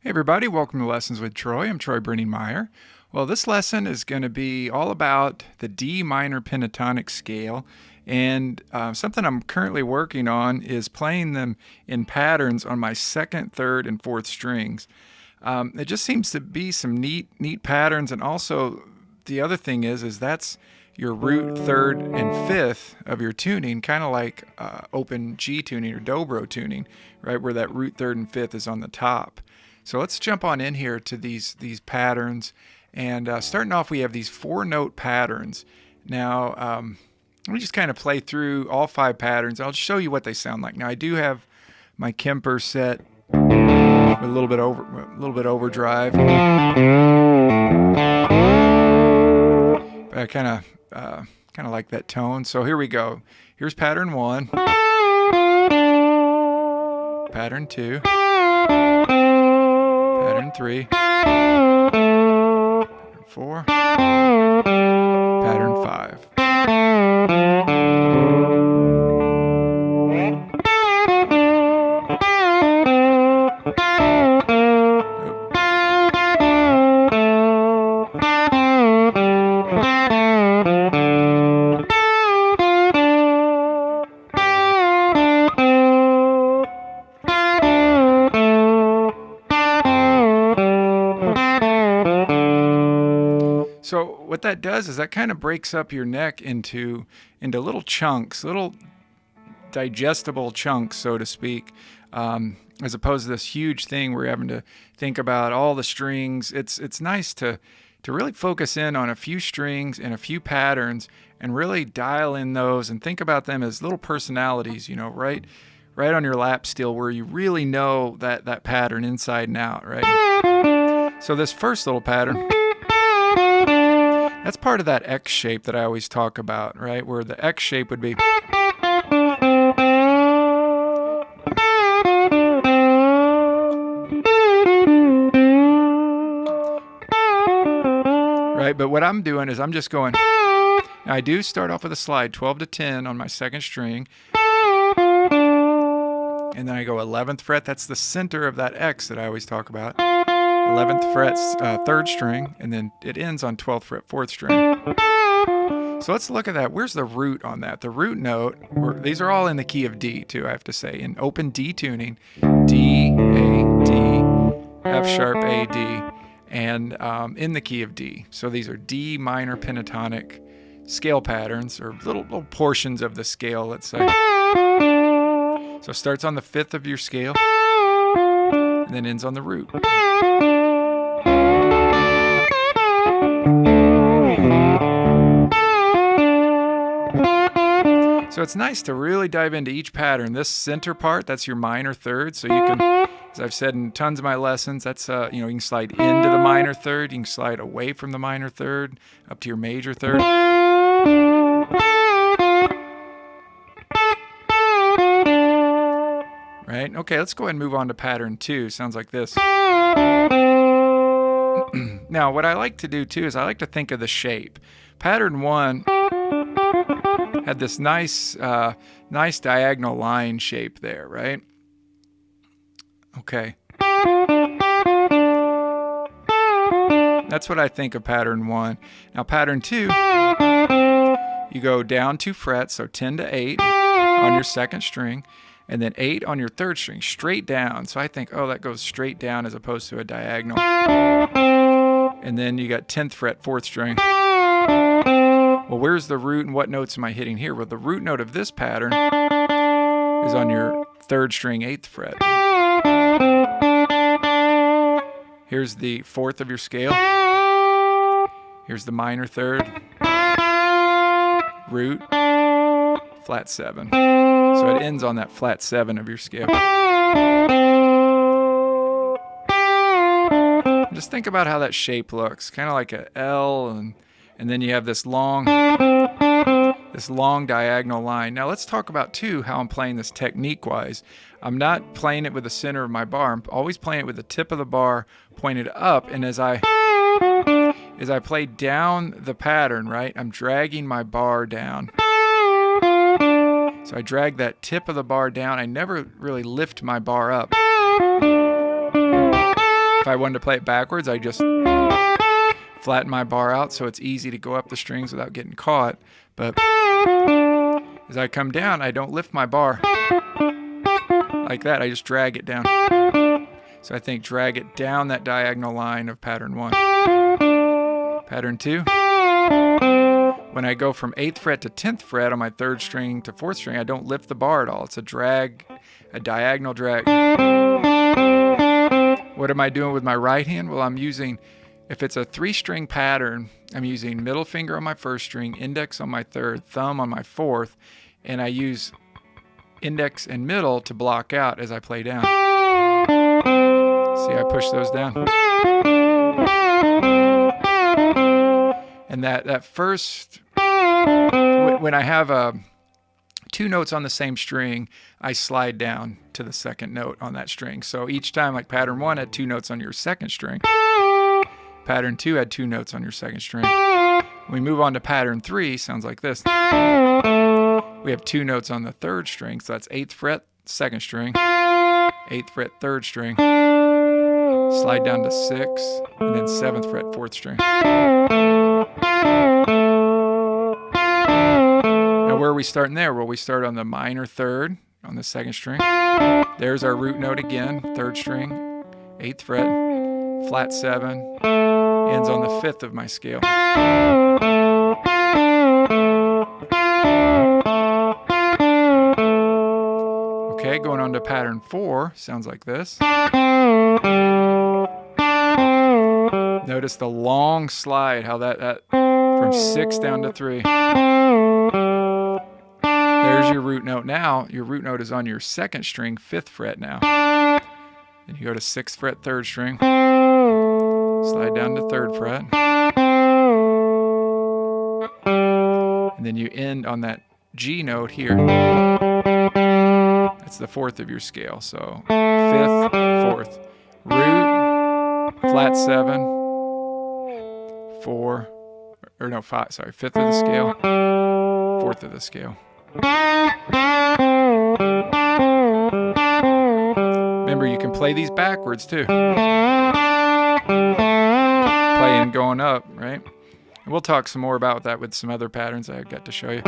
Hey everybody, welcome to Lessons with Troy. I'm Troy Meyer. Well, this lesson is going to be all about the D minor pentatonic scale, and something I'm currently working on is playing them in patterns on my second, third, and fourth strings. It just seems to be some neat patterns, and also the other thing is that's your root, third, and fifth of your tuning, kind of like open G tuning or dobro tuning, right, where that root, third, and fifth is on the top. So let's jump on in here to these patterns. And starting off, we have these 4-note patterns. Now, let me just kind of play through all 5 patterns. I'll show you what they sound like. Now, I do have my Kemper set with a little bit overdrive. But I kind of like that tone. So here we go. Here's pattern 1, pattern 2. Pattern 3, pattern 4, pattern 5. So what that does is that kind of breaks up your neck into little chunks, little digestible chunks, so to speak, as opposed to this huge thing where you're having to think about all the strings. It's nice to really focus in on a few strings and a few patterns and really dial in those and think about them as little personalities, right on your lap still, where you really know that pattern inside and out, right? So this first little pattern, that's part of that X shape that I always talk about, right? Where the X shape would be. Right, but what I'm doing is I'm just going. Now I do start off with a slide, 12 to 10 on my second string. And then I go 11th fret. That's the center of that X that I always talk about. 11th fret's third string, and then it ends on 12th fret, fourth string. So let's look at that. Where's the root on that? The root note, these are all in the key of D too, I have to say. In open D tuning, D, A, D, F sharp, A, D, and in the key of D. So these are D minor pentatonic scale patterns, or little portions of the scale, let's say. So it starts on the 5th of your scale, and then ends on the root. So it's nice to really dive into each pattern. This center part, that's your minor third. So you can, as I've said in tons of my lessons, that's you can slide into the minor third, you can slide away from the minor third, up to your major third. Right? Okay, let's go ahead and move on to pattern 2. Sounds like this. Now, what I like to do too is I like to think of the shape. Pattern 1 had this nice diagonal line shape there, right? Okay. That's what I think of pattern 1. Now, pattern 2, you go down 2 frets, so 10 to 8 on your second string, and then 8 on your third string, straight down. So I think, oh, that goes straight down as opposed to a diagonal. And then you got 10th fret, 4th string. Well, where's the root and what notes am I hitting here? Well, the root note of this pattern is on your 3rd string, 8th fret. Here's the 4th of your scale. Here's the minor 3rd. Root, flat 7. So it ends on that flat 7 of your scale. Just think about how that shape looks, kind of like an L, and then you have this long diagonal line. Now let's talk about too how I'm playing this technique-wise. I'm not playing it with the center of my bar. I'm always playing it with the tip of the bar pointed up, and as I play down the pattern, right, I'm dragging my bar down. So I drag that tip of the bar down. I never really lift my bar up. I wanted to play it backwards, I just flatten my bar out so it's easy to go up the strings without getting caught. But as I come down, I don't lift my bar like that. I just drag it down. So I think drag it down that diagonal line of pattern 1. Pattern 2. When I go from 8th fret to 10th fret on my 3rd string to 4th string, I don't lift the bar at all. It's a drag, a diagonal drag. What am I doing with my right hand? Well, I'm using, if it's a 3-string pattern, I'm using middle finger on my 1st string, index on my 3rd, thumb on my 4th, and I use index and middle to block out as I play down. See, I push those down. And that first, when I have 2 notes on the same string, I slide down to the 2nd note on that string. So each time, like pattern 1 had 2 notes on your 2nd string. Pattern 2 had 2 notes on your 2nd string. When we move on to pattern 3, sounds like this. We have 2 notes on the 3rd string, so that's 8th fret, 2nd string, 8th fret, 3rd string, slide down to 6, and then 7th fret, 4th string. Now where are we starting there? Well, we start on the minor 3rd on the 2nd string. There's our root note again, 3rd string, 8th fret, flat 7, ends on the 5th of my scale. Okay, going on to pattern 4, sounds like this. Notice the long slide, how that from 6 down to 3. There's your root note. Now, your root note is on your 2nd string, 5th fret now. Then you go to 6th fret, 3rd string. Slide down to 3rd fret. And then you end on that G note here. That's the 4th of your scale. So 5th, 4th. Root, flat 7, 4, or no, 5, sorry, 5th of the scale, 4th of the scale. Remember, you can play these backwards too. Playing going up, right? And we'll talk some more about that with some other patterns I got to show you.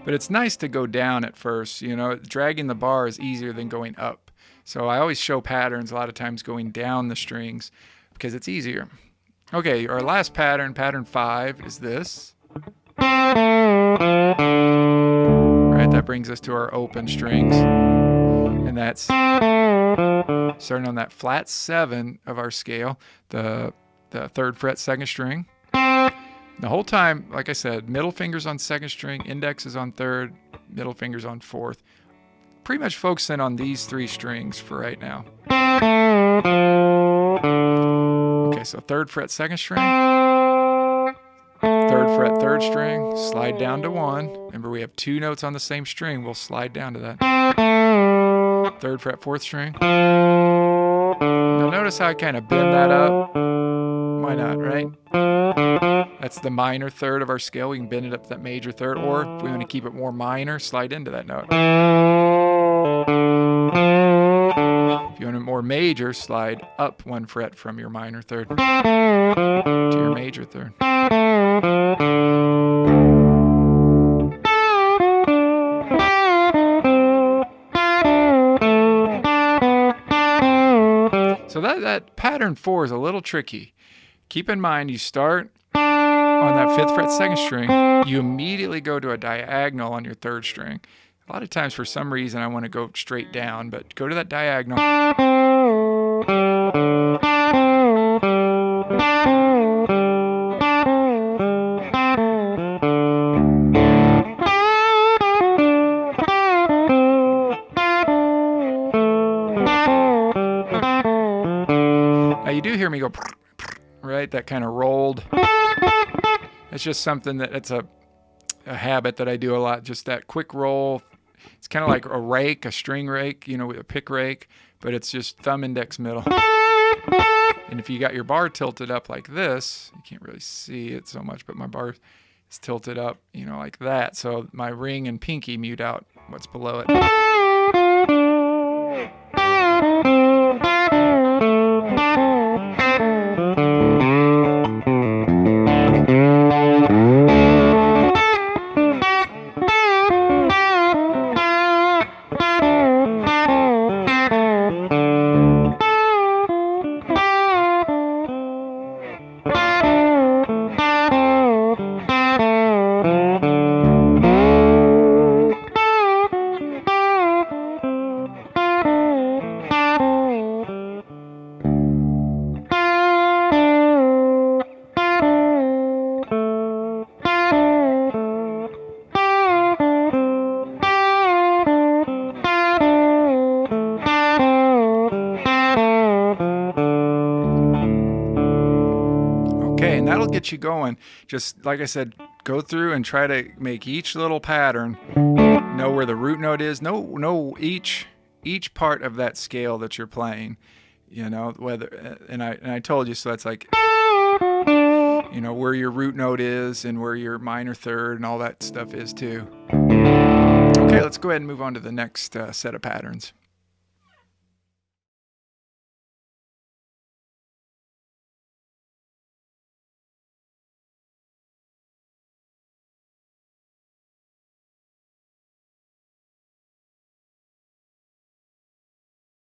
But it's nice to go down at first, you know, dragging the bar is easier than going up. So I always show patterns a lot of times going down the strings because it's easier. Okay, our last pattern, pattern 5, is this. Right, that brings us to our open strings. And that's starting on that flat 7 of our scale, the 3rd fret, 2nd string. The whole time, like I said, middle finger's on 2nd string, index is on 3rd, middle finger's on 4th. Pretty much focusing on these 3 strings for right now. Okay, so 3rd fret, 2nd string, 3rd fret, 3rd string, slide down to 1. Remember, we have 2 notes on the same string. We'll slide down to that. 3rd fret, 4th string. Now notice how I kind of bend that up. Why not, right? That's the minor 3rd of our scale. We can bend it up to that major 3rd, or if we want to keep it more minor, slide into that note. If you want it more major, slide up 1 fret from your minor 3rd to your major 3rd. So that pattern 4 is a little tricky. Keep in mind, you start on that 5th fret, 2nd string, you immediately go to a diagonal on your 3rd string. A lot of times, for some reason, I want to go straight down, but go to that diagonal. Now, you do hear me go, right? That kind of rolled. It's just something it's a habit that I do a lot, just that quick roll. It's kind of like a rake, a string rake, you know, with a pick rake, but it's just thumb, index, middle. And if you got your bar tilted up like this, you can't really see it so much, but my bar, It's tilted up, you know, like that. So my ring and pinky mute out what's below it. Okay, and that'll get you going. Just like I said, go through and try to make each little pattern, know where the root note is, know each part of that scale that you're playing. You know, whether and I told you, so that's like, you know, where your root note is and where your minor third and all that stuff is too. Okay, let's go ahead and move on to the next set of patterns.